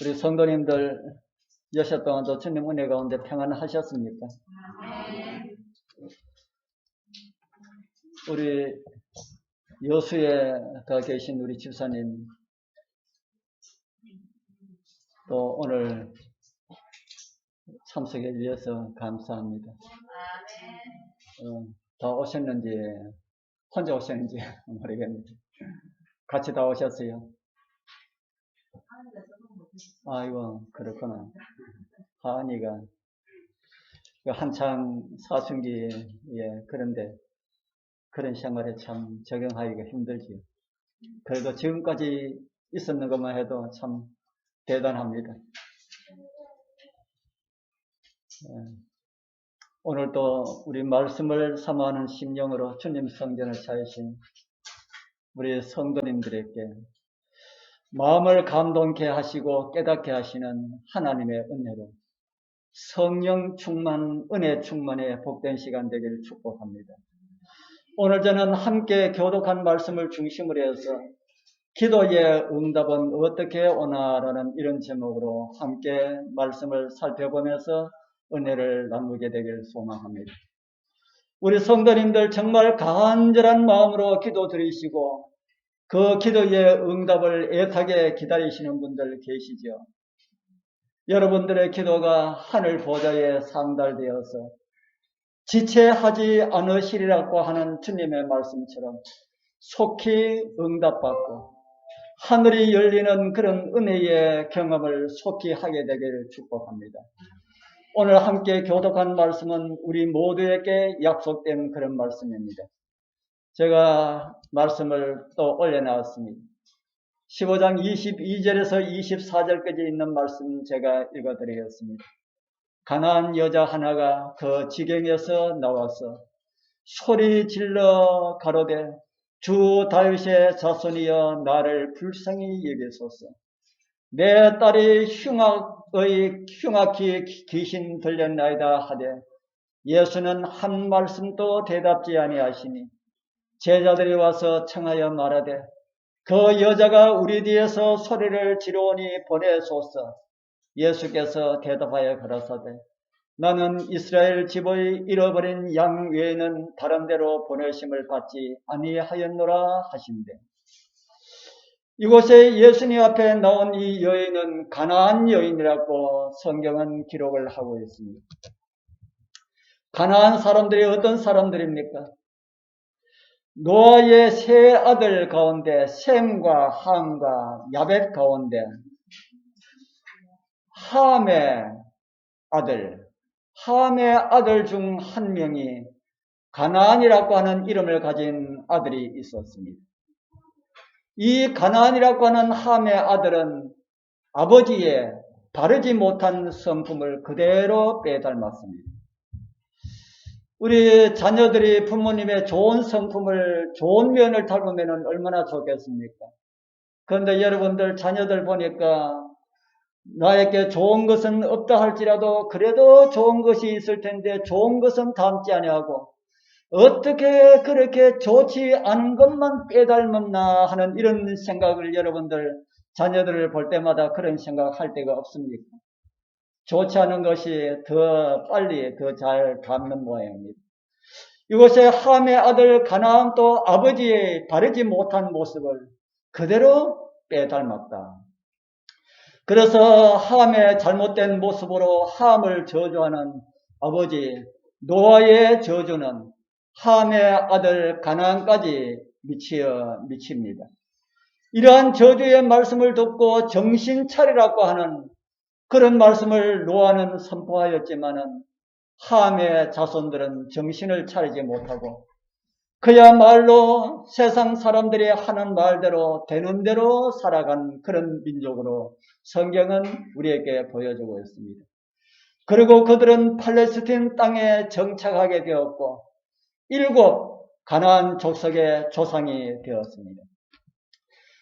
우리 성도님들 여섯 동안도 주님 은혜 가운데 평안하셨습니까? 우리 여수에 가 계신 우리 집사님 또 오늘 참석해 주셔서 감사합니다. 다 오셨는지 혼자 오셨는지 모르겠는데 같이 다 오셨어요? 아이고 그렇구나. 하은이가 한창 사춘기에 그런데 그런 생활에 참 적응하기가 힘들지요. 그래도 지금까지 있었는 것만 해도 참 대단합니다. 오늘 또 우리 말씀을 사모하는 심령으로 주님 성전을 찾으신 우리 성도님들에게 마음을 감동케 하시고 깨닫게 하시는 하나님의 은혜로 성령 충만, 은혜 충만의 복된 시간 되기를 축복합니다. 오늘 저는 함께 교독한 말씀을 중심으로 해서 기도의 응답은 어떻게 오나라는 이런 제목으로 함께 말씀을 살펴보면서 은혜를 나누게 되길 소망합니다. 우리 성도님들 정말 간절한 마음으로 기도 드리시고 그 기도의 응답을 애타게 기다리시는 분들 계시죠. 여러분들의 기도가 하늘 보좌에 상달되어서 지체하지 않으시리라고 하는 주님의 말씀처럼 속히 응답받고 하늘이 열리는 그런 은혜의 경험을 속히 하게 되기를 축복합니다. 오늘 함께 교독한 말씀은 우리 모두에게 약속된 그런 말씀입니다. 제가 말씀을 또 올려놨습니다. 15장 22절에서 24절까지 있는 말씀 제가 읽어드리겠습니다. 가난한 여자 하나가 그 지경에서 나와서 소리 질러 가로되 주 다윗의 자손이여 나를 불쌍히 여기소서. 내 딸이 흉악히 귀신 들렸나이다 하되 예수는 한 말씀도 대답지 아니하시니 제자들이 와서 청하여 말하되 그 여자가 우리 뒤에서 소리를 지르오니 보내소서. 예수께서 대답하여 가라사대 나는 이스라엘 집의 잃어버린 양 외에는 다른 데로 보내심을 받지 아니하였노라 하신대. 이곳에 예수님 앞에 나온 이 여인은 가나안 여인이라고 성경은 기록을 하고 있습니다. 가나안 사람들이 어떤 사람들입니까? 노아의 세 아들 가운데 셈과 함과 야벳 가운데 함의 아들 중 한 명이 가나안이라고 하는 이름을 가진 아들이 있었습니다. 이 가나안이라고 하는 함의 아들은 아버지의 바르지 못한 성품을 그대로 빼닮았습니다. 우리 자녀들이 부모님의 좋은 성품을, 좋은 면을 닮으면 얼마나 좋겠습니까? 그런데 여러분들 자녀들 보니까 나에게 좋은 것은 없다 할지라도 그래도 좋은 것이 있을 텐데 좋은 것은 닮지 아니하고 어떻게 그렇게 좋지 않은 것만 빼닮았나 하는 이런 생각을 여러분들 자녀들을 볼 때마다 그런 생각할 때가 없습니까? 좋지 않은 것이 더 빨리 더 잘 닮는 모양입니다. 이곳에 함의 아들 가나안도 아버지의 바르지 못한 모습을 그대로 빼닮았다. 그래서 함의 잘못된 모습으로 함을 저주하는 아버지 노아의 저주는 함의 아들 가나안까지 미칩니다. 이러한 저주의 말씀을 듣고 정신 차리라고 하는 그런 말씀을 노아는 선포하였지만은 함의 자손들은 정신을 차리지 못하고 그야말로 세상 사람들이 하는 말대로 되는 대로 살아간 그런 민족으로 성경은 우리에게 보여주고 있습니다. 그리고 그들은 팔레스틴 땅에 정착하게 되었고 7 가나안 족속의 조상이 되었습니다.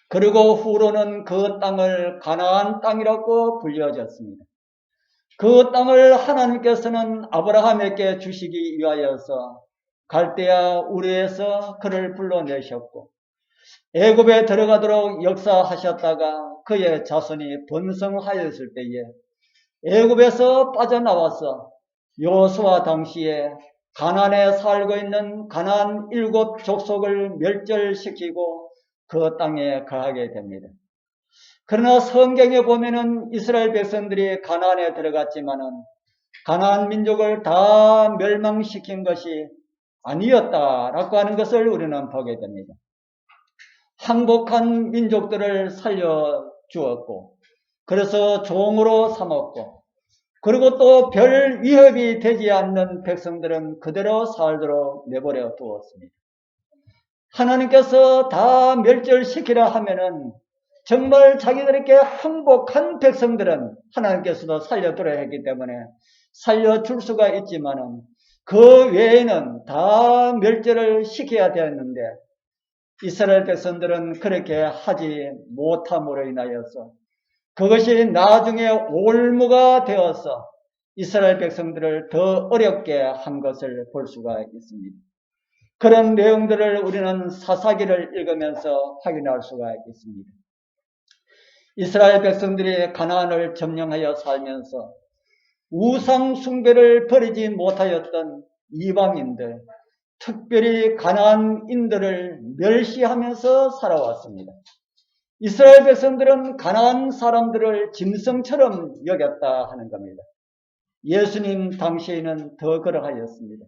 그리고 후로는 그 땅을 가나안 땅이라고 불려졌습니다. 그 땅을 하나님께서는 아브라함에게 주시기 위하여서 갈대아 우르에서 그를 불러내셨고 애굽에 들어가도록 역사하셨다가 그의 자손이 번성하였을 때에 애굽에서 빠져나와서 여호수아 당시에 가나안에 살고 있는 가나안 7족속을 멸절시키고 그 땅에 거하게 됩니다. 그러나 성경에 보면은 이스라엘 백성들이 가나안에 들어갔지만은 가나안 민족을 다 멸망시킨 것이 아니었다라고 하는 것을 우리는 보게 됩니다. 항복한 민족들을 살려주었고, 그래서 종으로 삼았고, 그리고 또 별 위협이 되지 않는 백성들은 그대로 살도록 내버려 두었습니다. 하나님께서 다 멸절시키라 하면은 정말 자기들에게 항복한 백성들은 하나님께서도 살려두라 했기 때문에 살려줄 수가 있지만은 그 외에는 다 멸절을 시켜야 되었는데 이스라엘 백성들은 그렇게 하지 못함으로 인하여서 그것이 나중에 올무가 되어서 이스라엘 백성들을 더 어렵게 한 것을 볼 수가 있습니다. 그런 내용들을 우리는 사사기를 읽으면서 확인할 수가 있습니다. 이스라엘 백성들이 가나안을 점령하여 살면서 우상 숭배를 버리지 못하였던 이방인들, 특별히 가나안인들을 멸시하면서 살아왔습니다. 이스라엘 백성들은 가나안 사람들을 짐승처럼 여겼다 하는 겁니다. 예수님 당시에는 더 그러하였습니다.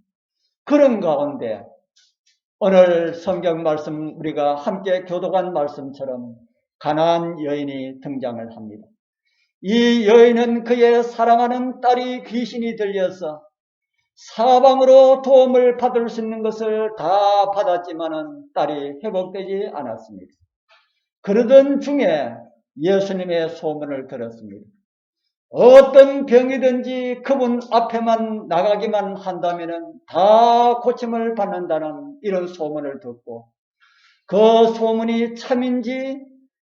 그런 가운데 오늘 성경 말씀 우리가 함께 교독한 말씀처럼 가나안 여인이 등장을 합니다. 이 여인은 그의 사랑하는 딸이 귀신이 들려서 사방으로 도움을 받을 수 있는 것을 다 받았지만은 딸이 회복되지 않았습니다. 그러던 중에 예수님의 소문을 들었습니다. 어떤 병이든지 그분 앞에만 나가기만 한다면은 다 고침을 받는다는 이런 소문을 듣고 그 소문이 참인지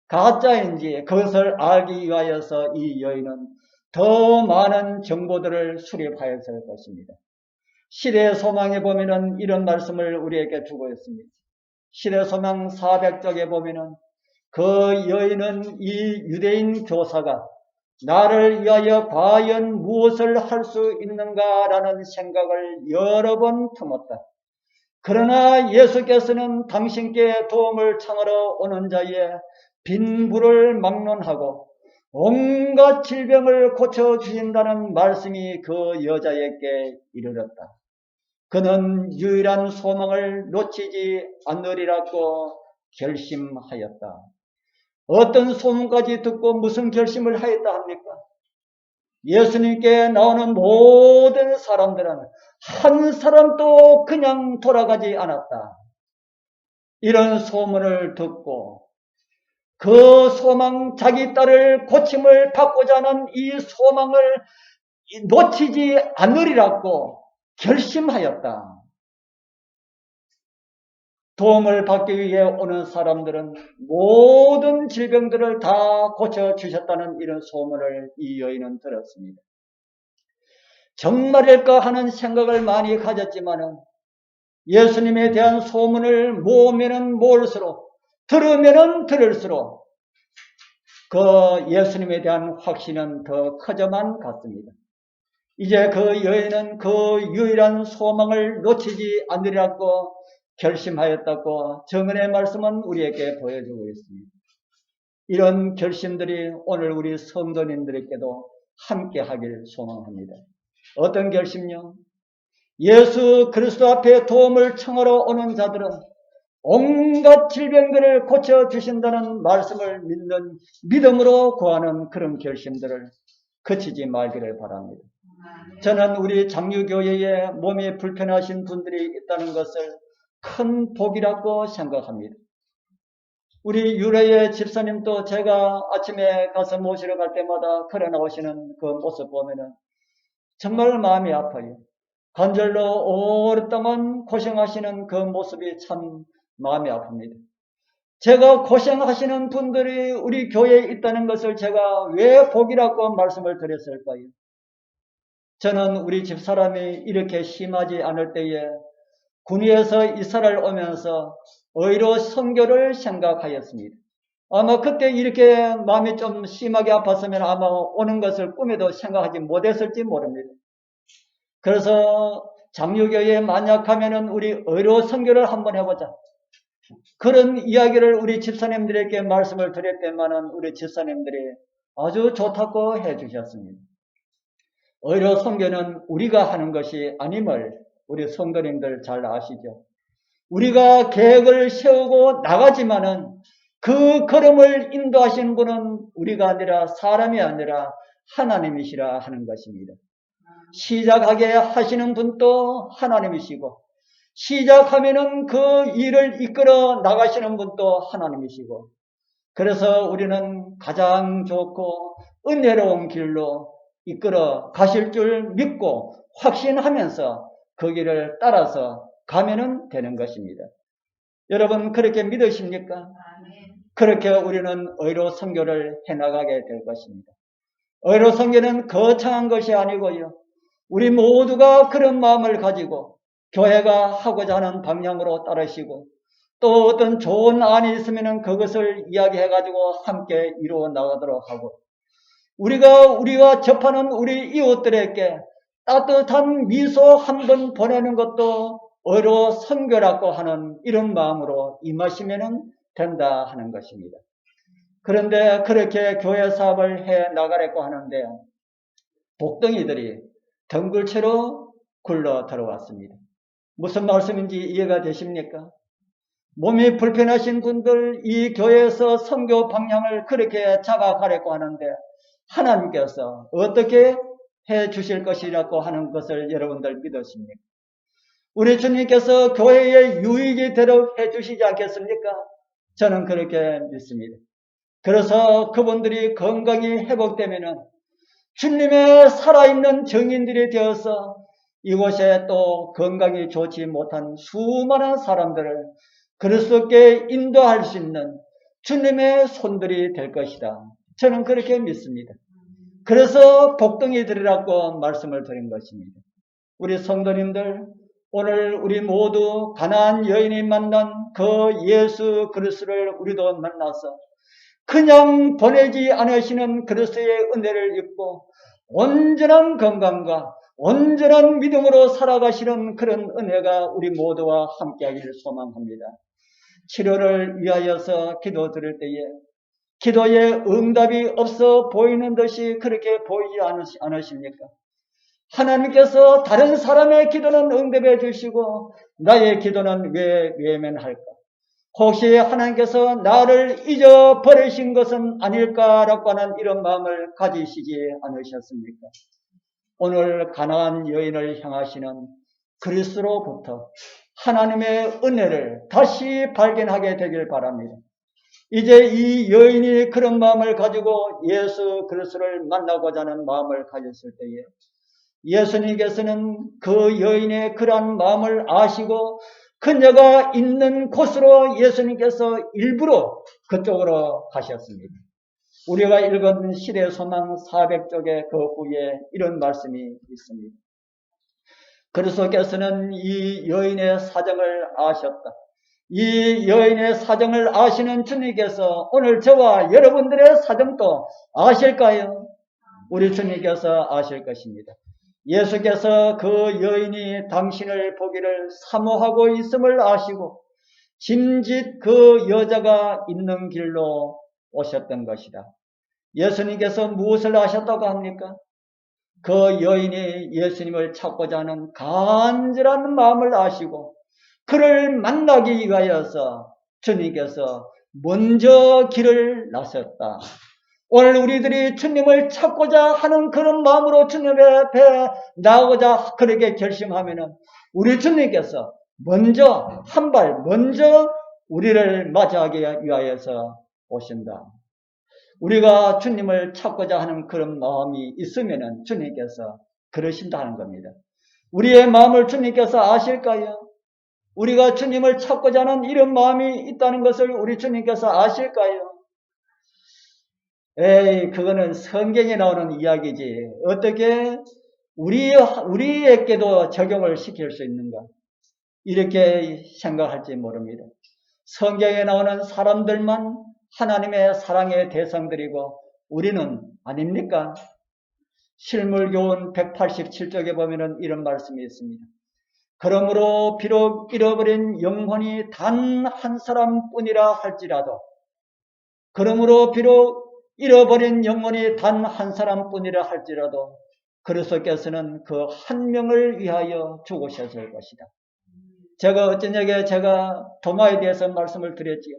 가짜인지 그것을 알기 위하여서 이 여인은 더 많은 정보들을 수립하였을 것입니다. 시대의 소망에 보면은 이런 말씀을 우리에게 주고 있습니다. 시대의 소망 400쪽에 보면은 그 여인은 이 유대인 교사가 나를 위하여 과연 무엇을 할 수 있는가라는 생각을 여러 번 품었다. 그러나 예수께서는 당신께 도움을 청하러 오는 자의 빈부를 막론하고 온갖 질병을 고쳐주신다는 말씀이 그 여자에게 이르렀다. 그는 유일한 소망을 놓치지 않으리라고 결심하였다. 어떤 소문까지 듣고 무슨 결심을 하였다 합니까? 예수님께 나오는 모든 사람들은 한 사람도 그냥 돌아가지 않았다. 이런 소문을 듣고 그 소망, 자기 딸을 고침을 받고자 하는 이 소망을 놓치지 않으리라고 결심하였다. 도움을 받기 위해 오는 사람들은 모든 질병들을 다 고쳐주셨다는 이런 소문을 이 여인은 들었습니다. 정말일까 하는 생각을 많이 가졌지만은 예수님에 대한 소문을 모으면은 모을수록 들으면은 들을수록 그 예수님에 대한 확신은 더 커져만 갔습니다. 이제 그 여인은 그 유일한 소망을 놓치지 않으리라고 결심하였다고 정은의 말씀은 우리에게 보여주고 있습니다. 이런 결심들이 오늘 우리 성도님들에게도 함께 하길 소망합니다. 어떤 결심요? 예수 그리스도 앞에 도움을 청하러 오는 자들은 온갖 질병들을 고쳐주신다는 말씀을 믿는 믿음으로 구하는 그런 결심들을 거치지 말기를 바랍니다. 저는 우리 장유교회에 몸이 불편하신 분들이 있다는 것을 큰 복이라고 생각합니다. 우리 유래의 집사님도 제가 아침에 가서 모시러 갈 때마다 걸어 나오시는 그 모습 보면은 정말 마음이 아파요. 관절로 오랫동안 고생하시는 그 모습이 참 마음이 아픕니다. 제가 고생하시는 분들이 우리 교회에 있다는 것을 제가 왜 복이라고 말씀을 드렸을까요? 저는 우리 집사람이 이렇게 심하지 않을 때에 군위에서 이스라엘 오면서 의로 선교를 생각하였습니다. 아마 그때 이렇게 마음이 좀 심하게 아팠으면 아마 오는 것을 꿈에도 생각하지 못했을지 모릅니다. 그래서 장유교에 만약 하면은 우리 의로 선교를 한번 해보자. 그런 이야기를 우리 집사님들에게 말씀을 드렸더만은 우리 집사님들이 아주 좋다고 해주셨습니다. 의로 선교는 우리가 하는 것이 아님을 우리 성도님들 잘 아시죠? 우리가 계획을 세우고 나가지만은 그 걸음을 인도하시는 분은 우리가 아니라 사람이 아니라 하나님이시라 하는 것입니다. 시작하게 하시는 분도 하나님이시고 시작하면은 그 일을 이끌어 나가시는 분도 하나님이시고 그래서 우리는 가장 좋고 은혜로운 길로 이끌어 가실 줄 믿고 확신하면서 그 길을 따라서 가면은 되는 것입니다. 여러분 그렇게 믿으십니까? 그렇게 우리는 의로 선교를 해나가게 될 것입니다. 의로 선교는 거창한 것이 아니고요. 우리 모두가 그런 마음을 가지고 교회가 하고자 하는 방향으로 따르시고 또 어떤 좋은 안이 있으면 그것을 이야기해가지고 함께 이루어 나가도록 하고 우리와 접하는 우리 이웃들에게 따뜻한 미소 한번 보내는 것도 의로 선교라고 하는 이런 마음으로 임하시면 된다 하는 것입니다. 그런데 그렇게 교회 사업을 해 나가려고 하는데 복덩이들이 덩굴채로 굴러 들어왔습니다. 무슨 말씀인지 이해가 되십니까? 몸이 불편하신 분들 이 교회에서 선교 방향을 그렇게 잡아가려고 하는데 하나님께서 어떻게 해 주실 것이라고 하는 것을 여러분들 믿으십니까? 우리 주님께서 교회에 유익이 되도록 해 주시지 않겠습니까? 저는 그렇게 믿습니다. 그래서 그분들이 건강이 회복되면은 주님의 살아있는 증인들이 되어서 이곳에 또 건강이 좋지 못한 수많은 사람들을 그리스도께 인도할 수 있는 주님의 손들이 될 것이다. 저는 그렇게 믿습니다. 그래서 복덩이들이라고 말씀을 드린 것입니다. 우리 성도님들 오늘 우리 모두 가나안 여인이 만난 그 예수 그리스도를 우리도 만나서 그냥 보내지 않으시는 그리스도의 은혜를 입고 온전한 건강과 온전한 믿음으로 살아가시는 그런 은혜가 우리 모두와 함께하기를 소망합니다. 치료를 위하여서 기도드릴 때에 기도에 응답이 없어 보이는 듯이 그렇게 보이지 않으십니까? 하나님께서 다른 사람의 기도는 응답해 주시고 나의 기도는 왜 외면할까? 혹시 하나님께서 나를 잊어버리신 것은 아닐까라고 하는 이런 마음을 가지시지 않으셨습니까? 오늘 가나안 여인을 향하시는 그리스도로부터 하나님의 은혜를 다시 발견하게 되길 바랍니다. 이제 이 여인이 그런 마음을 가지고 예수 그리스도를 만나고자 하는 마음을 가졌을 때에 예수님께서는 그 여인의 그러한 마음을 아시고 그녀가 있는 곳으로 예수님께서 일부러 그쪽으로 가셨습니다. 우리가 읽은 시대소망 400쪽의 그 후에 이런 말씀이 있습니다. 그리스도께서는 이 여인의 사정을 아셨다. 이 여인의 사정을 아시는 주님께서 오늘 저와 여러분들의 사정도 아실까요? 우리 주님께서 아실 것입니다. 예수께서 그 여인이 당신을 보기를 사모하고 있음을 아시고 짐짓 그 여자가 있는 길로 오셨던 것이다. 예수님께서 무엇을 아셨다고 합니까? 그 여인이 예수님을 찾고자 하는 간절한 마음을 아시고 그를 만나기 위하여서 주님께서 먼저 길을 나섰다. 오늘 우리들이 주님을 찾고자 하는 그런 마음으로 주님 앞에 나오고자 그렇게 결심하면은 우리 주님께서 먼저 한 발 먼저 우리를 맞이하기 위하여서 오신다. 우리가 주님을 찾고자 하는 그런 마음이 있으면은 주님께서 그러신다 하는 겁니다. 우리의 마음을 주님께서 아실까요? 우리가 주님을 찾고자 하는 이런 마음이 있다는 것을 우리 주님께서 아실까요? 그거는 성경에 나오는 이야기지. 어떻게 우리에게도 적용을 시킬 수 있는가? 이렇게 생각할지 모릅니다. 성경에 나오는 사람들만 하나님의 사랑의 대상들이고 우리는 아닙니까? 실물교훈 187쪽에 보면 이런 말씀이 있습니다. 그러므로 비록 잃어버린 영혼이 단 한 사람뿐이라 할지라도 그러므로 비록 잃어버린 영혼이 단 한 사람뿐이라 할지라도 그리스도께서는 그 한 명을 위하여 죽으셨을 것이다. 제가 어쩌냐게 제가 도마에 대해서 말씀을 드렸지요.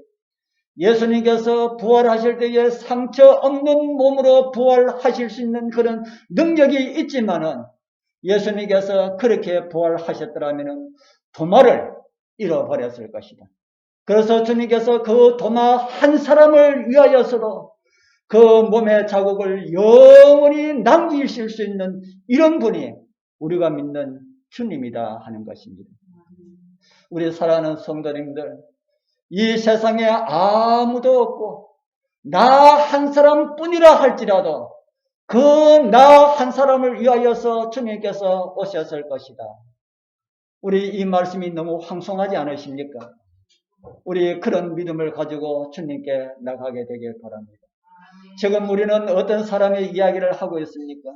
예수님께서 부활하실 때에 상처 없는 몸으로 부활하실 수 있는 그런 능력이 있지만은 예수님께서 그렇게 부활하셨더라면 도마를 잃어버렸을 것이다. 그래서 주님께서 그 도마 한 사람을 위하여서도 그 몸의 자국을 영원히 남기실 수 있는 이런 분이 우리가 믿는 주님이다 하는 것입니다. 우리 사랑하는 성도님들, 이 세상에 아무도 없고 나 한 사람뿐이라 할지라도 그 나 한 사람을 위하여서 주님께서 오셨을 것이다. 우리 이 말씀이 너무 황송하지 않으십니까? 우리 그런 믿음을 가지고 주님께 나가게 되길 바랍니다. 지금 우리는 어떤 사람의 이야기를 하고 있습니까?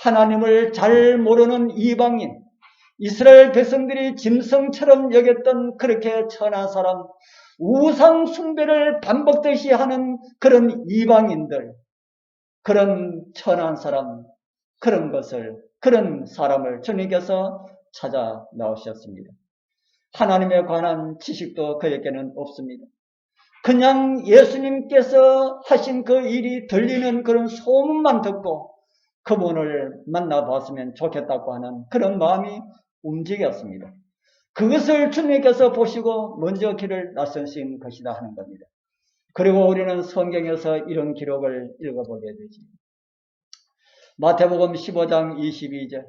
하나님을 잘 모르는 이방인, 이스라엘 백성들이 짐승처럼 여겼던 그렇게 천한 사람, 우상 숭배를 반복듯이 하는 그런 이방인들, 그런 천한 사람, 그런 사람을 주님께서 찾아 나오셨습니다. 하나님에 관한 지식도 그에게는 없습니다. 그냥 예수님께서 하신 그 일이 들리는 그런 소문만 듣고 그분을 만나봤으면 좋겠다고 하는 그런 마음이 움직였습니다. 그것을 주님께서 보시고 먼저 길을 나서신 것이다 하는 겁니다. 그리고 우리는 성경에서 이런 기록을 읽어보게 되지. 마태복음 15장 22절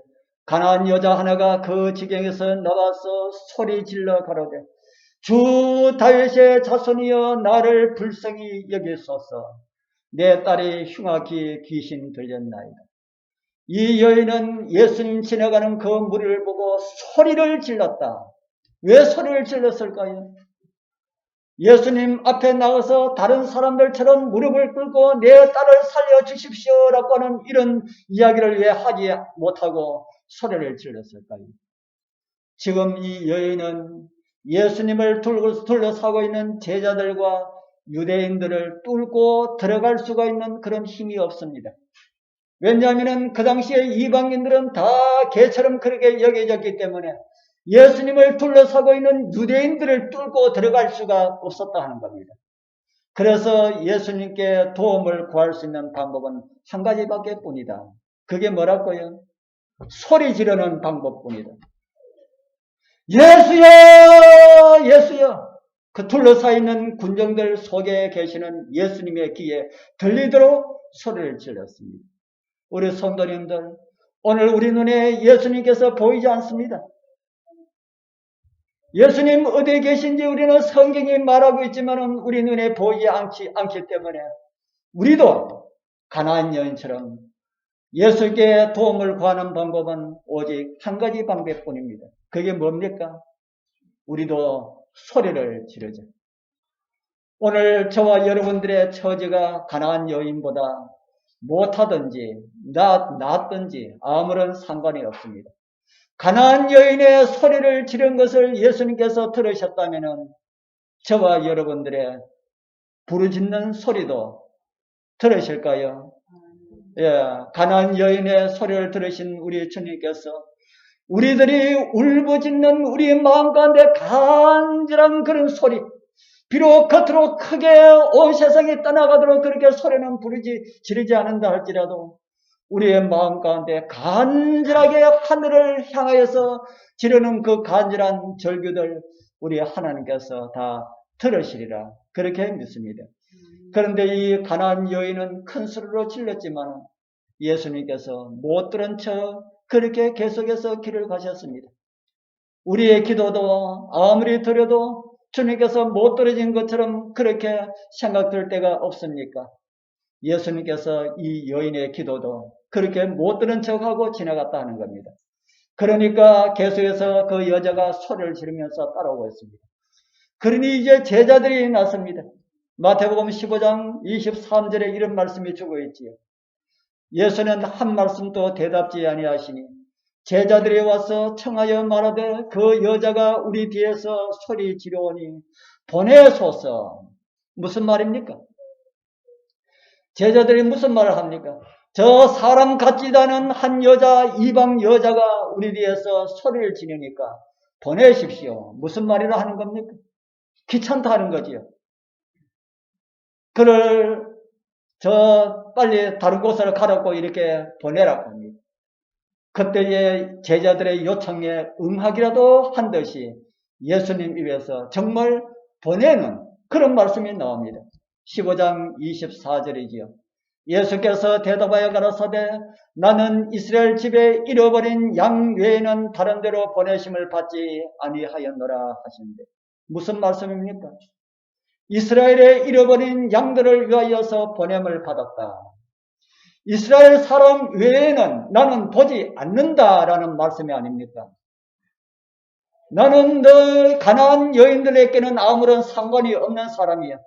가난한 여자 하나가 그 지경에서 나와서 소리 질러 가로되 주 다윗의 자손이여 나를 불쌍히 여기소서. 내 딸이 흉악히 귀신 들렸나이다. 이 여인은 예수님 지나가는 그 무리를 보고 소리를 질렀다. 왜 소리를 질렀을까요? 예수님 앞에 나가서 다른 사람들처럼 무릎을 꿇고 내 딸을 살려주십시오라고 하는 이런 이야기를 왜 하지 못하고 소리를 질렀을까요? 지금 이 여인은 예수님을 둘러싸고 있는 제자들과 유대인들을 뚫고 들어갈 수가 있는 그런 힘이 없습니다. 왜냐하면 그 당시에 이방인들은 다 개처럼 그렇게 여겨졌기 때문에 예수님을 둘러싸고 있는 유대인들을 뚫고 들어갈 수가 없었다 하는 겁니다. 그래서 예수님께 도움을 구할 수 있는 방법은 한 가지밖에 뿐이다. 그게 뭐라고요? 소리 지르는 방법뿐이다. 예수여! 예수여! 그 둘러싸여 있는 군정들 속에 계시는 예수님의 귀에 들리도록 소리를 질렀습니다. 우리 성도님들, 오늘 우리 눈에 예수님께서 보이지 않습니다. 예수님 어디에 계신지 우리는 성경이 말하고 있지만 우리 눈에 보이지 않기 때문에 우리도 가나안 여인처럼 예수께 도움을 구하는 방법은 오직 한 가지 방법뿐입니다. 그게 뭡니까? 우리도 소리를 지르자. 오늘 저와 여러분들의 처지가 가나안 여인보다 못하든지 낫든지 아무런 상관이 없습니다. 가나안 여인의 소리를 지른 것을 예수님께서 들으셨다면 저와 여러분들의 부르짖는 소리도 들으실까요? 예, 가나안 여인의 소리를 들으신 우리 주님께서 우리들이 울부짖는 우리 마음 가운데 간절한 그런 소리, 비록 겉으로 크게 온 세상이 떠나가도록 그렇게 소리는 지르지 않는다 할지라도 우리의 마음 가운데 간절하게 하늘을 향하여서 지르는 그 간절한 절규들 우리 하나님께서 다 들으시리라 그렇게 믿습니다. 그런데 이 가나안 여인은 큰 소리로 질렀지만 예수님께서 못 들은 척 그렇게 계속해서 길을 가셨습니다. 우리의 기도도 아무리 드려도 주님께서 못 들어진 것처럼 그렇게 생각될 때가 없습니까? 예수님께서 이 여인의 기도도 그렇게 못 들은 척하고 지나갔다 하는 겁니다. 그러니까 계속해서 그 여자가 소리를 지르면서 따라오고 있습니다. 그러니 이제 제자들이 나섭니다. 마태복음 15장 23절에 이런 말씀이 주고 있지요. 예수는 한 말씀도 대답지 아니하시니 제자들이 와서 청하여 말하되 그 여자가 우리 뒤에서 소리 지르오니 보내소서. 무슨 말입니까? 제자들이 무슨 말을 합니까? 저 사람 같지도 않은 한 여자, 이방 여자가 우리 뒤에서 소리를 지르니까 보내십시오. 무슨 말이라 하는 겁니까? 귀찮다는 거지요. 그를 빨리 다른 곳으로 가라고 이렇게 보내라고 합니다. 그때의 제자들의 요청에 응하기라도 한 듯이 예수님 입에서 정말 보내는 그런 말씀이 나옵니다. 15장 24절이지요. 예수께서 대답하여 가라사대 나는 이스라엘 집에 잃어버린 양 외에는 다른 데로 보내심을 받지 아니하였노라 하시는데 무슨 말씀입니까? 이스라엘에 잃어버린 양들을 위하여서 보냄을 받았다. 이스라엘 사람 외에는 나는 보지 않는다라는 말씀이 아닙니까? 나는 너 가나안 여인들에게는 아무런 상관이 없는 사람이야.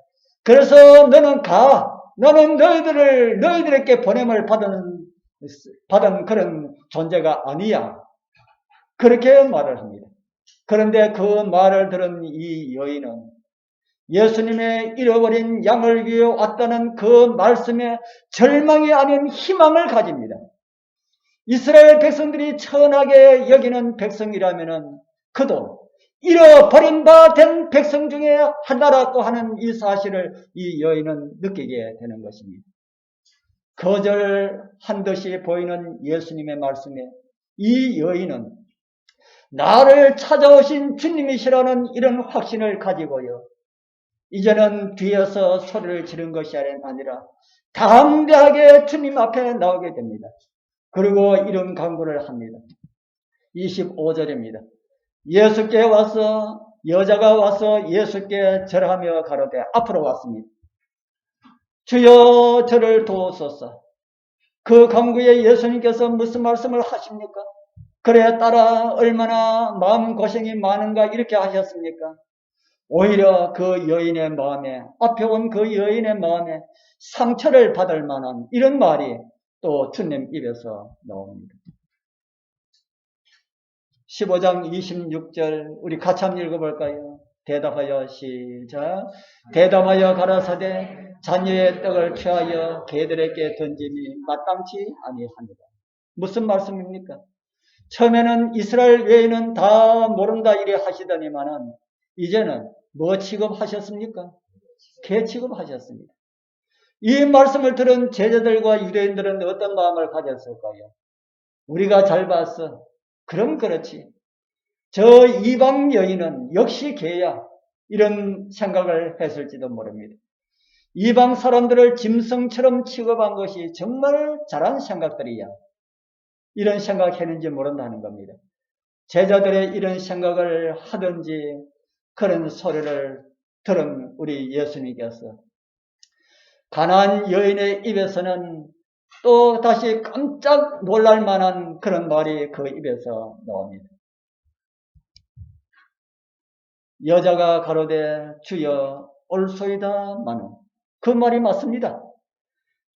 그래서 너는 가. 나는 너희들에게 보냄을 받은 그런 존재가 아니야. 그렇게 말을 합니다. 그런데 그 말을 들은 이 여인은 예수님의 잃어버린 양을 위해 왔다는 그 말씀에 절망이 아닌 희망을 가집니다. 이스라엘 백성들이 천하게 여기는 백성이라면 그도 잃어버린 바 된 백성 중에 하나라고 하는 이 사실을 이 여인은 느끼게 되는 것입니다. 거절한 듯이 보이는 예수님의 말씀에 이 여인은 나를 찾아오신 주님이시라는 이런 확신을 가지고요. 이제는 뒤에서 소리를 지른 것이 아니라 담대하게 주님 앞에 나오게 됩니다. 그리고 이런 간구를 합니다. 25절입니다. 여자가 와서 예수께 절하며 가로되 앞으로 왔습니다. 주여 저를 도우소서. 그 간구에 예수님께서 무슨 말씀을 하십니까? 그래 따라 얼마나 마음고생이 많은가 이렇게 하셨습니까? 오히려 그 여인의 마음에 앞에 온 그 여인의 마음에 상처를 받을 만한 이런 말이 또 주님 입에서 나옵니다. 15장 26절 우리 같이 한번 읽어볼까요? 대답하여 시작. 대답하여 가라사대 자녀의 떡을 취하여 개들에게 던짐이 마땅치 아니하니라. 무슨 말씀입니까? 처음에는 이스라엘 외에는 다 모른다 이래 하시더니만은 이제는 뭐 취급하셨습니까? 개 취급하셨습니다. 이 말씀을 들은 제자들과 유대인들은 어떤 마음을 가졌을까요? 우리가 잘 봤어. 그럼 그렇지. 저 이방 여인은 역시 개야. 이런 생각을 했을지도 모릅니다. 이방 사람들을 짐승처럼 취급한 것이 정말 잘한 생각들이야. 이런 생각했는지 모른다는 겁니다. 제자들의 이런 생각을 하든지 그런 소리를 들은 우리 예수님께서 가나안 여인의 입에서는 또 다시 깜짝 놀랄 만한 그런 말이 그 입에서 나옵니다. 여자가 가로되 주여 올소이다마는 그 말이 맞습니다.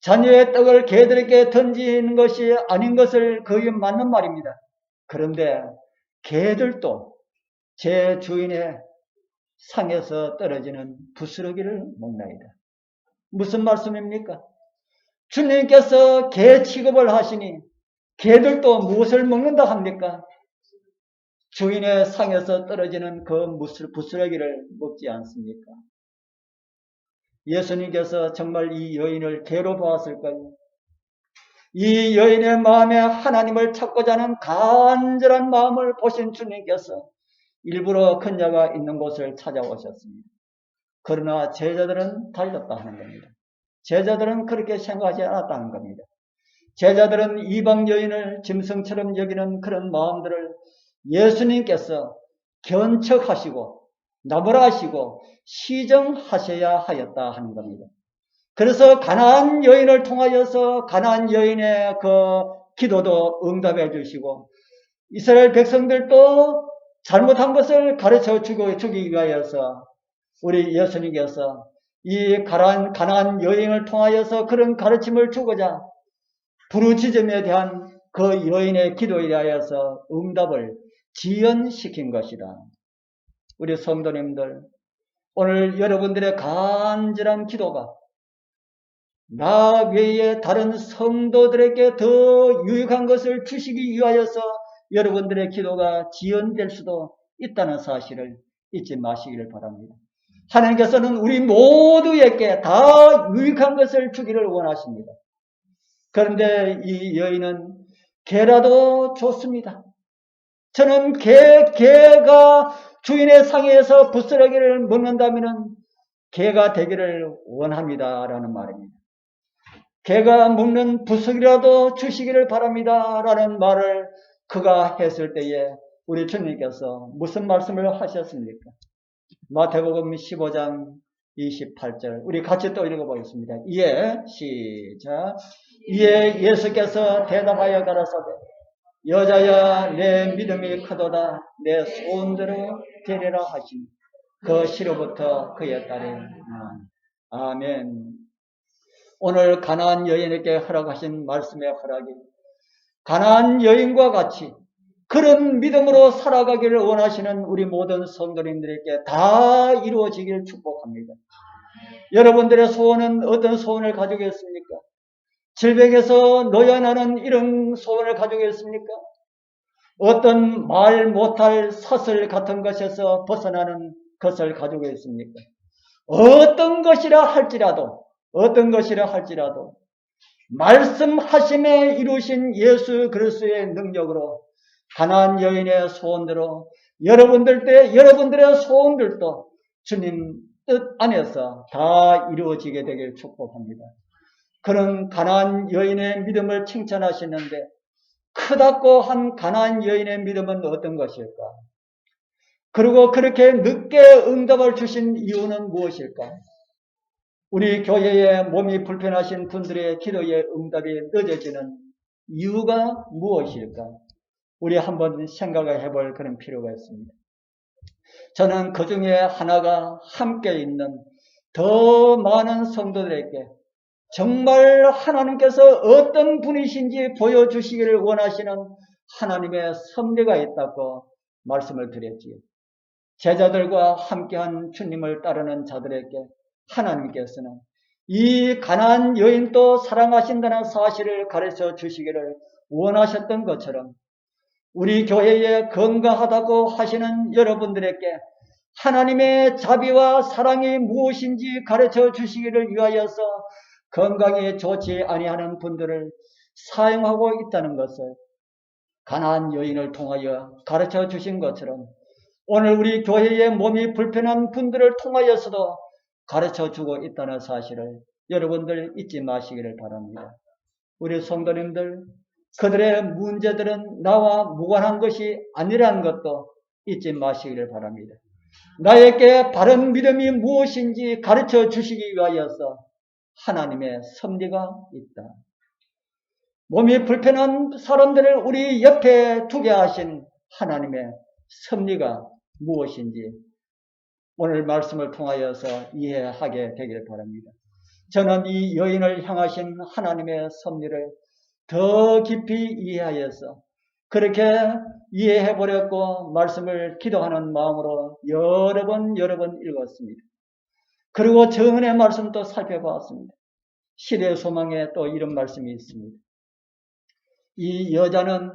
자녀의 떡을 개들에게 던지는 것이 아닌 것을 거의 맞는 말입니다. 그런데 개들도 제 주인의 상에서 떨어지는 부스러기를 먹나이다. 무슨 말씀입니까? 주님께서 개 취급을 하시니 개들도 무엇을 먹는다 합니까? 주인의 상에서 떨어지는 그 부스러기를 먹지 않습니까? 예수님께서 정말 이 여인을 개로 보았을까요? 이 여인의 마음에 하나님을 찾고자 하는 간절한 마음을 보신 주님께서 일부러 그녀가 있는 곳을 찾아오셨습니다. 그러나 제자들은 달렸다 하는 겁니다. 제자들은 그렇게 생각하지 않았다는 겁니다. 제자들은 이방 여인을 짐승처럼 여기는 그런 마음들을 예수님께서 견척하시고 나무라하시고 시정하셔야 하였다 하는 겁니다. 그래서 가나안 여인을 통하여서 가나안 여인의 그 기도도 응답해 주시고 이스라엘 백성들도 잘못한 것을 가르쳐 주기 위하여서 우리 예수님께서 이 가나안 여인을 통하여서 그런 가르침을 주고자 부르짖음에 대한 그 여인의 기도에 대하여서 응답을 지연시킨 것이다. 우리 성도님들, 오늘 여러분들의 간절한 기도가 나 외에 다른 성도들에게 더 유익한 것을 주시기 위하여서 여러분들의 기도가 지연될 수도 있다는 사실을 잊지 마시기를 바랍니다. 하나님께서는 우리 모두에게 다 유익한 것을 주기를 원하십니다. 그런데 이 여인은 개라도 좋습니다. 저는 개가 주인의 상에서 부스러기를 먹는다면 개가 되기를 원합니다. 라는 말입니다. 개가 먹는 부스러기라도 주시기를 바랍니다. 라는 말을 그가 했을 때에 우리 주님께서 무슨 말씀을 하셨습니까? 마태복음 15장 28절 우리 같이 또 읽어보겠습니다. 이에 시작. 이에 예수께서 대답하여 가라사대 여자야 내 믿음이 크도다 내 소원대로 되리라 하시니 그 시로부터 그의 딸이 아멘. 오늘 가나안 여인에게 허락하신 말씀의 허락이 가나안 여인과 같이 그런 믿음으로 살아가기를 원하시는 우리 모든 성도님들에게 다 이루어지기를 축복합니다. 여러분들의 소원은 어떤 소원을 가지고 있습니까? 질병에서 노연하는 이런 소원을 가지고 있습니까? 어떤 말 못할 사슬 같은 것에서 벗어나는 것을 가지고 있습니까? 어떤 것이라 할지라도 말씀하심에 이루신 예수 그리스도의 능력으로 가나안 여인의 소원대로 여러분들의 소원들도 주님 뜻 안에서 다 이루어지게 되길 축복합니다. 그런 가나안 여인의 믿음을 칭찬하시는데 크다고 한 가나안 여인의 믿음은 어떤 것일까? 그리고 그렇게 늦게 응답을 주신 이유는 무엇일까? 우리 교회에 몸이 불편하신 분들의 기도의 응답이 늦어지는 이유가 무엇일까? 우리 한번 생각을 해볼 그런 필요가 있습니다. 저는 그 중에 하나가 함께 있는 더 많은 성도들에게 정말 하나님께서 어떤 분이신지 보여주시기를 원하시는 하나님의 섭리가 있다고 말씀을 드렸지요. 제자들과 함께한 주님을 따르는 자들에게 하나님께서는 이 가나안 여인도 사랑하신다는 사실을 가르쳐 주시기를 원하셨던 것처럼 우리 교회에 건강하다고 하시는 여러분들에게 하나님의 자비와 사랑이 무엇인지 가르쳐 주시기를 위하여서 건강에 좋지 아니하는 분들을 사용하고 있다는 것을 가나안 여인을 통하여 가르쳐 주신 것처럼 오늘 우리 교회의 몸이 불편한 분들을 통하여서도 가르쳐 주고 있다는 사실을 여러분들 잊지 마시기를 바랍니다. 우리 성도님들 그들의 문제들은 나와 무관한 것이 아니라는 것도 잊지 마시기를 바랍니다. 나에게 바른 믿음이 무엇인지 가르쳐 주시기 위하여서 하나님의 섭리가 있다. 몸이 불편한 사람들을 우리 옆에 두게 하신 하나님의 섭리가 무엇인지 오늘 말씀을 통하여서 이해하게 되길 바랍니다. 저는 이 여인을 향하신 하나님의 섭리를 더 깊이 이해하여서 그렇게 이해해보려고 말씀을 기도하는 마음으로 여러 번 읽었습니다. 그리고 정은의 말씀도 살펴보았습니다. 시대 소망에 또 이런 말씀이 있습니다. 이 여자는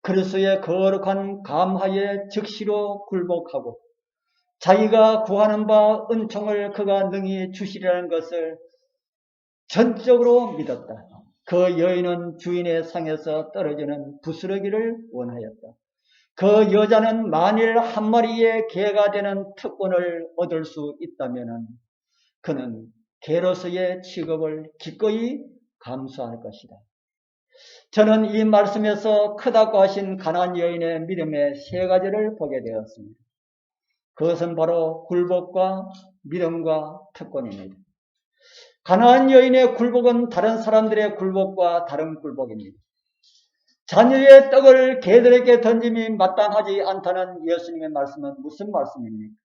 그리스도의 거룩한 감화에 즉시로 굴복하고 자기가 구하는 바 은총을 그가 능히 주시리라는 것을 전적으로 믿었다. 그 여인은 주인의 상에서 떨어지는 부스러기를 원하였다. 그 여자는 만일 한 마리의 개가 되는 특권을 얻을 수 있다면 그는 개로서의 직업을 기꺼이 감수할 것이다. 저는 이 말씀에서 크다고 하신 가나안 여인의 믿음의 세 가지를 보게 되었습니다. 그것은 바로 굴복과 믿음과 특권입니다. 가나안 여인의 굴복은 다른 사람들의 굴복과 다른 굴복입니다. 자녀의 떡을 개들에게 던짐이 마땅하지 않다는 예수님의 말씀은 무슨 말씀입니까?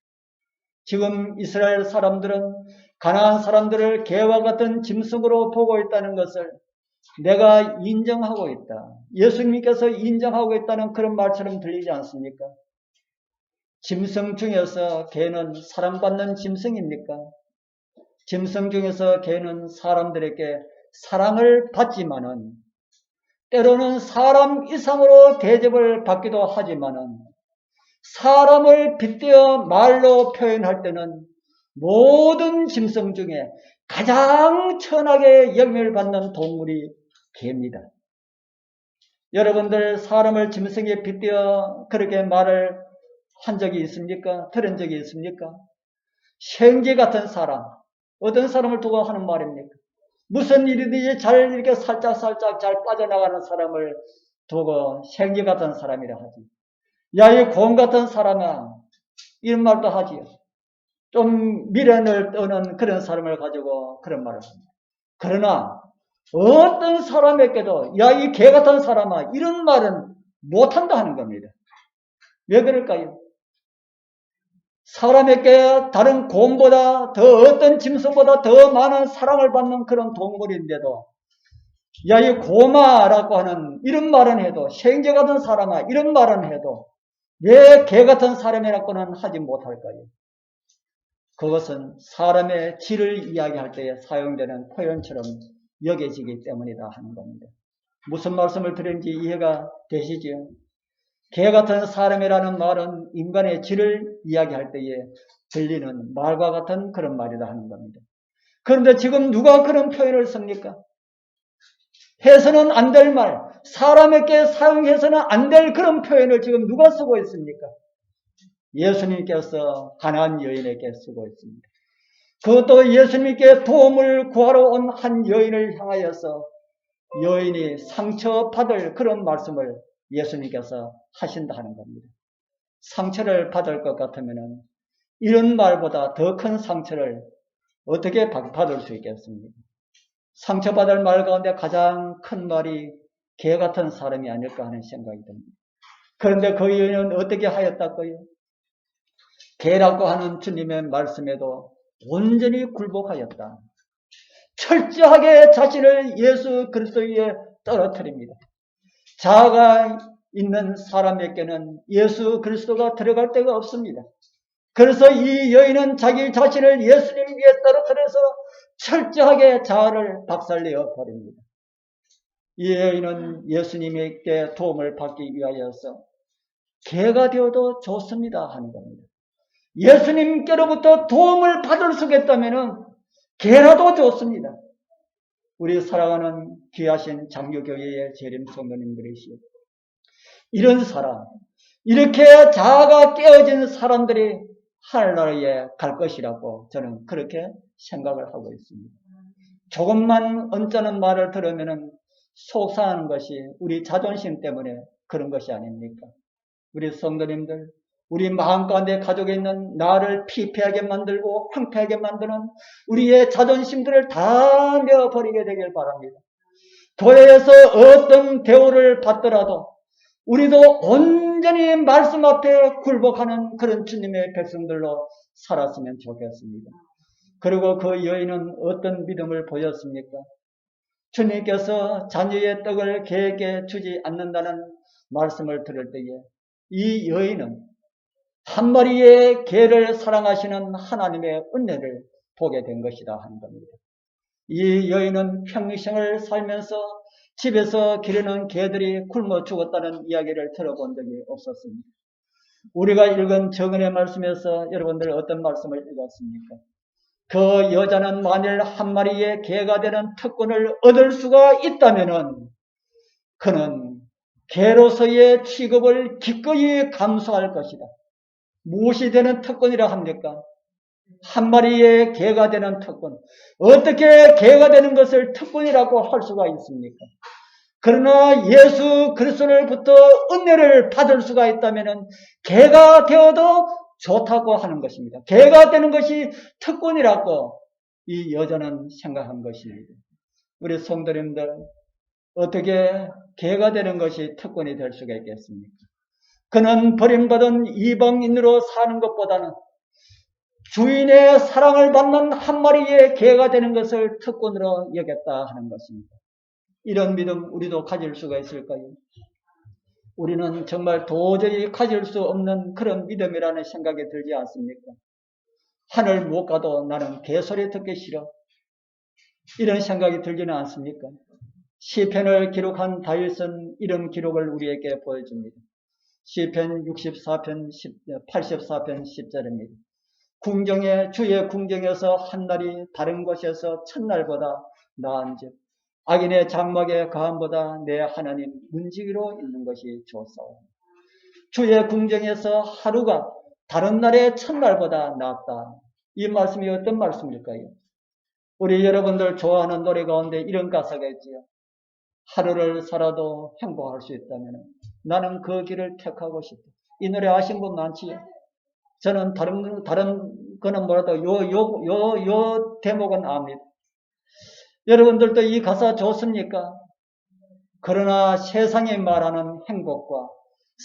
지금 이스라엘 사람들은 가나안 사람들을 개와 같은 짐승으로 보고 있다는 것을 내가 인정하고 있다. 예수님께서 인정하고 있다는 그런 말처럼 들리지 않습니까? 짐승 중에서 개는 사랑받는 짐승입니까? 짐승 중에서 개는 사람들에게 사랑을 받지만은 때로는 사람 이상으로 대접을 받기도 하지만은 사람을 빗대어 말로 표현할 때는 모든 짐승 중에 가장 천하게 영향을 받는 동물이 개입니다. 여러분들 사람을 짐승에 빗대어 그렇게 말을 한 적이 있습니까? 들은 적이 있습니까? 생쥐 같은 사람, 어떤 사람을 두고 하는 말입니까? 무슨 일이든지 잘 이렇게 살짝살짝 잘 빠져나가는 사람을 두고 생쥐 같은 사람이라 하지. 야, 이 곰 같은 사람아, 이런 말도 하지요. 좀 미련을 떠는 그런 사람을 가지고 그런 말을 합니다. 그러나 어떤 사람에게도 야, 이 개 같은 사람아, 이런 말은 못한다 하는 겁니다. 왜 그럴까요? 사람에게 다른 곰보다 더 어떤 짐승보다 더 많은 사랑을 받는 그런 동물인데도 야, 이 곰아라고 하는 이런 말은 해도 생쥐 같은 사람아 이런 말은 해도 왜 개 같은 사람이라고는 하지 못할까요? 그것은 사람의 질을 이야기할 때에 사용되는 표현처럼 여겨지기 때문이다 하는 겁니다. 무슨 말씀을 드리는지 이해가 되시죠? 개 같은 사람이라는 말은 인간의 질을 이야기할 때에 들리는 말과 같은 그런 말이다 하는 겁니다. 그런데 지금 누가 그런 표현을 씁니까? 해서는 안 될 말, 사람에게 사용해서는 안 될 그런 표현을 지금 누가 쓰고 있습니까? 예수님께서 가나안 여인에게 쓰고 있습니다. 그것도 예수님께 도움을 구하러 온 한 여인을 향하여서 여인이 상처받을 그런 말씀을 예수님께서 하신다 하는 겁니다. 상처를 받을 것 같으면 이런 말보다 더 큰 상처를 어떻게 받을 수 있겠습니까? 상처받을 말 가운데 가장 큰 말이 개 같은 사람이 아닐까 하는 생각이 듭니다. 그런데 그 여인은 어떻게 하였다고요? 개라고 하는 주님의 말씀에도 온전히 굴복하였다. 철저하게 자신을 예수 그리스도에 떨어뜨립니다. 자아가 있는 사람에게는 예수 그리스도가 들어갈 데가 없습니다. 그래서 이 여인은 자기 자신을 예수님 위에 떨어뜨려서 철저하게 자아를 박살내어 버립니다. 이 여인은 예수님에게 도움을 받기 위하여서 개가 되어도 좋습니다 하는 겁니다. 예수님께로부터 도움을 받을 수 있다면 개라도 좋습니다. 우리 사랑하는 귀하신 장로교회의 재림 성도님들이시여, 이런 사람, 이렇게 자아가 깨어진 사람들이 하늘나라에 갈 것이라고 저는 그렇게 생각을 하고 있습니다. 조금만 언짢은 말을 들으면 속상한 것이 우리 자존심 때문에 그런 것이 아닙니까? 우리 성도님들, 우리 마음 가운데 가지고 있는 나를 피폐하게 만들고 황폐하게 만드는 우리의 자존심들을 다 내어버리게 되길 바랍니다. 교회에서 어떤 대우를 받더라도 우리도 온전히 말씀 앞에 굴복하는 그런 주님의 백성들로 살았으면 좋겠습니다. 그리고 그 여인은 어떤 믿음을 보였습니까? 주님께서 자녀의 떡을 개에게 주지 않는다는 말씀을 들을 때에 이 여인은 한 마리의 개를 사랑하시는 하나님의 은혜를 보게 된 것이다 하는 겁니다. 이 여인은 평생을 살면서 집에서 기르는 개들이 굶어 죽었다는 이야기를 들어본 적이 없었습니다. 우리가 읽은 정은의 말씀에서 여러분들 어떤 말씀을 읽었습니까? 그 여자는 만일 한 마리의 개가 되는 특권을 얻을 수가 있다면 그는 개로서의 취급을 기꺼이 감수할 것이다. 무엇이 되는 특권이라 합니까? 한 마리의 개가 되는 특권. 어떻게 개가 되는 것을 특권이라고 할 수가 있습니까? 그러나 예수 그리스도로부터 은혜를 받을 수가 있다면 개가 되어도 좋다고 하는 것입니다. 개가 되는 것이 특권이라고 이 여자는 생각한 것입니다. 우리 성도님들, 어떻게 개가 되는 것이 특권이 될 수가 있겠습니까? 그는 버림받은 이방인으로 사는 것보다는 주인의 사랑을 받는 한 마리의 개가 되는 것을 특권으로 여겼다 하는 것입니다. 이런 믿음 우리도 가질 수가 있을까요? 우리는 정말 도저히 가질 수 없는 그런 믿음이라는 생각이 들지 않습니까? 하늘 못 가도 나는 개소리 듣기 싫어. 이런 생각이 들지는 않습니까? 시편을 기록한 다윗은 이런 기록을 우리에게 보여줍니다. 시편 64편 84편 10절입니다. 주의 궁정에서 한날이 다른 곳에서 첫날보다 나은즉 악인의 장막의 가함보다 내 하나님 문지기로 있는 것이 좋사오. 주의 궁정에서 하루가 다른 날의 첫날보다 낫다. 이 말씀이 어떤 말씀일까요? 우리 여러분들 좋아하는 노래 가운데 이런 가사가 있지요. 하루를 살아도 행복할 수 있다면 나는 그 길을 택하고 싶다. 이 노래 아신 분 많지요? 저는 다른 거는 뭐라도 요 대목은 압니다. 여러분들도 이 가사 좋습니까? 그러나 세상이 말하는 행복과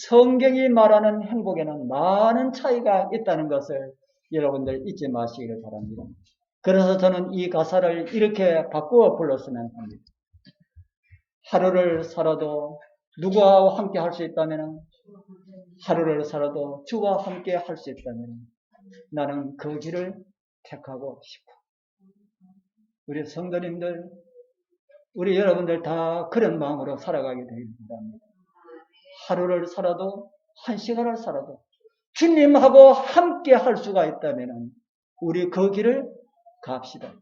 성경이 말하는 행복에는 많은 차이가 있다는 것을 여러분들 잊지 마시기를 바랍니다. 그래서 저는 이 가사를 이렇게 바꾸어 불렀으면 합니다. 하루를 살아도 누구와 함께 할 수 있다면, 하루를 살아도 주와 함께 할 수 있다면 나는 그 길을 택하고 싶어. 우리 성도님들, 우리 여러분들 다 그런 마음으로 살아가게 되길 바랍니다. 하루를 살아도, 한 시간을 살아도 주님하고 함께 할 수가 있다면 우리 그 길을 갑시다.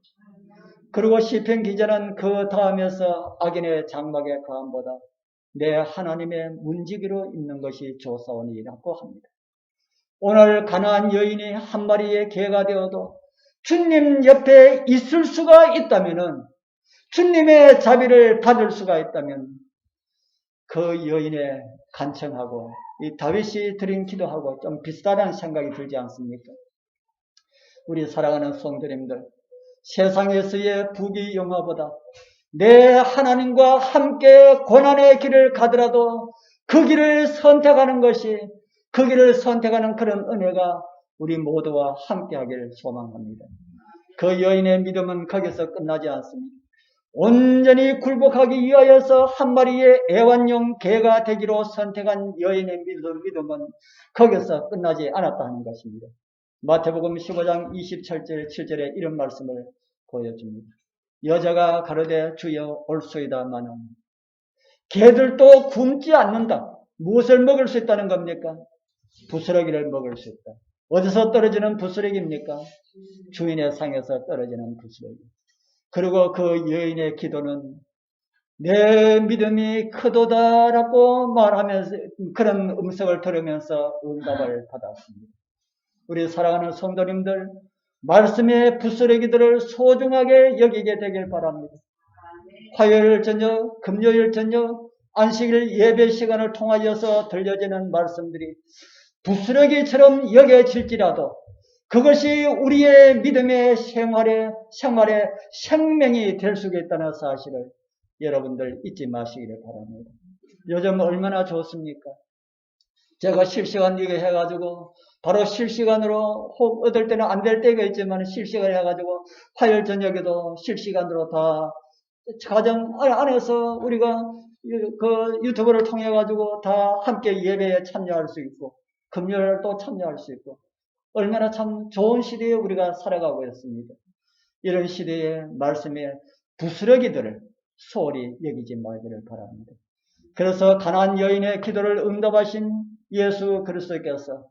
그리고 시편 기자는 그 다음에서 악인의 장막의 가함보다 내 하나님의 문지기로 있는 것이 좋사오니라고 합니다. 오늘 가나안 여인이 한 마리의 개가 되어도 주님 옆에 있을 수가 있다면, 주님의 자비를 받을 수가 있다면 그 여인의 간청하고 이 다윗이 드린 기도하고 좀 비슷하다는 생각이 들지 않습니까? 우리 사랑하는 성도님들, 세상에서의 부귀 영화보다 내 하나님과 함께 고난의 길을 가더라도 그 길을 선택하는 것이, 그 길을 선택하는 그런 은혜가 우리 모두와 함께하기를 소망합니다. 그 여인의 믿음은 거기서 끝나지 않습니다. 온전히 굴복하기 위하여서 한 마리의 애완용 개가 되기로 선택한 여인의 믿음은 거기서 끝나지 않았다는 것입니다. 마태복음 15장 27절 7절에 이런 말씀을 보여줍니다. 여자가 가로되 주여 올소이다마는 개들도 굶지 않는다. 무엇을 먹을 수 있다는 겁니까? 부스러기를 먹을 수 있다. 어디서 떨어지는 부스러기입니까? 주인의 상에서 떨어지는 부스러기. 그리고 그 여인의 기도는 내 믿음이 크도다라고 말하면서 그런 음성을 들으면서 응답을 받았습니다. 우리 사랑하는 성도님들, 말씀의 부스러기들을 소중하게 여기게 되길 바랍니다. 화요일 저녁, 금요일 저녁, 안식일 예배 시간을 통하여서 들려지는 말씀들이 부스러기처럼 여겨질지라도 그것이 우리의 믿음의 생활의 생명이 될 수 있다는 사실을 여러분들 잊지 마시기를 바랍니다. 요즘 얼마나 좋습니까? 제가 실시간 이거 해가지고 바로 실시간으로 혹 얻을 때는 안 될 때가 있지만 실시간 해가지고 화요일 저녁에도 실시간으로 다 가정 안에서 우리가 그 유튜브를 통해 가지고 다 함께 예배에 참여할 수 있고 금요일 또 참여할 수 있고 얼마나 참 좋은 시대에 우리가 살아가고 있습니다. 이런 시대에 말씀의 부스러기들을 소홀히 여기지 말기를 바랍니다. 그래서 가나안 여인의 기도를 응답하신 예수 그리스도께서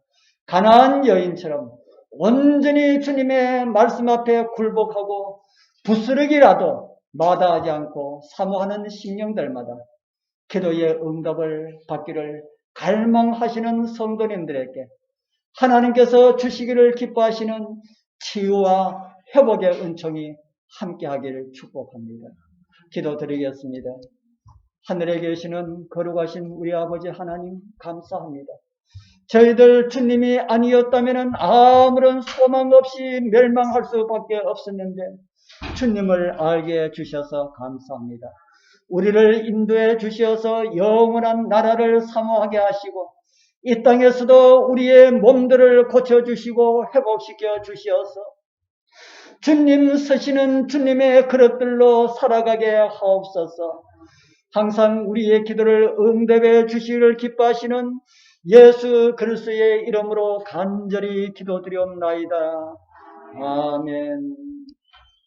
가나안 여인처럼 온전히 주님의 말씀 앞에 굴복하고 부스러기라도 마다하지 않고 사모하는 심령들마다 기도의 응답을 받기를 갈망하시는 성도님들에게 하나님께서 주시기를 기뻐하시는 치유와 회복의 은총이 함께하기를 축복합니다. 기도드리겠습니다. 하늘에 계시는 거룩하신 우리 아버지 하나님 감사합니다. 저희들 주님이 아니었다면 아무런 소망 없이 멸망할 수밖에 없었는데 주님을 알게 해주셔서 감사합니다. 우리를 인도해 주시어서 영원한 나라를 사모하게 하시고 이 땅에서도 우리의 몸들을 고쳐주시고 회복시켜 주시어서 주님 쓰시는 주님의 그릇들로 살아가게 하옵소서. 항상 우리의 기도를 응답해 주시기를 기뻐하시는 예수 그리스도의 이름으로 간절히 기도드리옵나이다. 아멘.